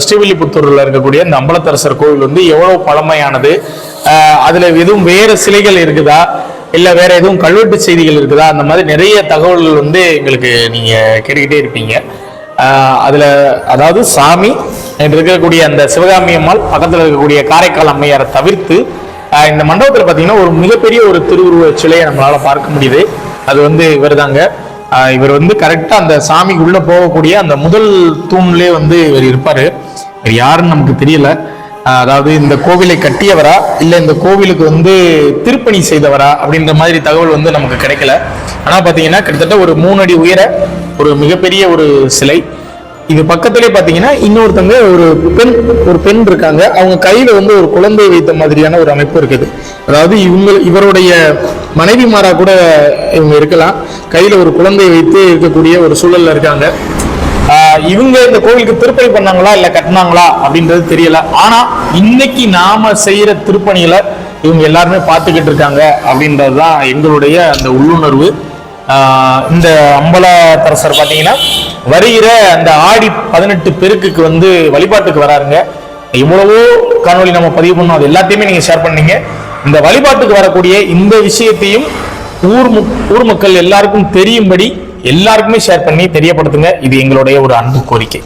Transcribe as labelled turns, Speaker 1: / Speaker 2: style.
Speaker 1: ஸ்ரீவில்லிபுத்தூர்ல இருக்கக்கூடிய இந்த அம்பலத்தரசர் கோவில் வந்து எவ்வளவு பழமையானது, அதுல எதுவும் வேற சிலைகள் இருக்குதா இல்ல வேற எதுவும் கல்வெட்டு செய்திகள் இருக்குதா, அந்த மாதிரி நிறைய தகவல்கள் வந்து எங்களுக்கு நீங்க கேட்டுக்கிட்டே இருப்பீங்க. அதுல அதாவது சாமி இருக்கக்கூடிய அந்த சிவகாமி அம்மாள் பக்கத்துல இருக்கக்கூடிய காரைக்கால் அம்மையாரை தவிர்த்து இந்த மண்டபத்தில் பார்த்தீங்கன்னா ஒரு மிகப்பெரிய ஒரு திருவுருவ சிலையை நம்மளால பார்க்க முடியுது. அது வந்து இவர் தாங்க. இவர் வந்து கரெக்டா அந்த சாமிக்கு உள்ள போகக்கூடிய அந்த முதல் தூண்லேயே வந்து இவர் இருப்பாரு. இவர் யாருன்னு நமக்கு தெரியல. அதாவது இந்த கோவிலை கட்டியவரா இல்ல இந்த கோவிலுக்கு வந்து திருப்பணி செய்தவரா அப்படின்ற மாதிரி தகவல் வந்து நமக்கு கிடைக்கல. ஆனா பாத்தீங்கன்னா கிட்டத்தட்ட ஒரு 3 அடி உயர ஒரு மிகப்பெரிய ஒரு சிலை. இது பக்கத்திலே பாத்தீங்கன்னா இன்னொருத்தங்க ஒரு பெண் இருக்காங்க. அவங்க கையில வந்து ஒரு குழந்தை வைத்த மாதிரியான ஒரு அமைப்பு இருக்குது. அதாவது இவருடைய மனைவிமாரா கூட இவங்க இருக்கலாம். கையில ஒரு குழந்தை வைத்து இருக்கக்கூடிய ஒரு சூழல்ல இருக்காங்க. இவங்க இந்த கோவிலுக்கு திருப்பணி பண்ணாங்களா இல்ல கட்டினாங்களா அப்படின்றது தெரியல. ஆனா இன்னைக்கு நாம செய்யற திருப்பணியில இவங்க எல்லாருமே பார்த்துக்கிட்டு இருக்காங்க அப்படின்றதுதான் எங்களுடைய அந்த உள்ளுணர்வு. இந்த அம்பலத்தரசர் பார்த்தீங்கன்னா வருகிற அந்த ஆடி 18 பெருக்குக்கு வந்து வழிபாட்டுக்கு வராருங்க. எவ்வளவோ காணொலி நம்ம பதிவு பண்ணோம், அது எல்லாத்தையுமே நீங்க ஷேர் பண்ணீங்க. இந்த வழிபாட்டுக்கு வரக்கூடிய இந்த விஷயத்தையும் ஊர் மக்கள் எல்லாருக்கும் தெரியும்படி எல்லாருக்குமே ஷேர் பண்ணி தெரியப்படுத்துங்க. இது எங்களுடைய ஒரு அன்பு கோரிக்கை.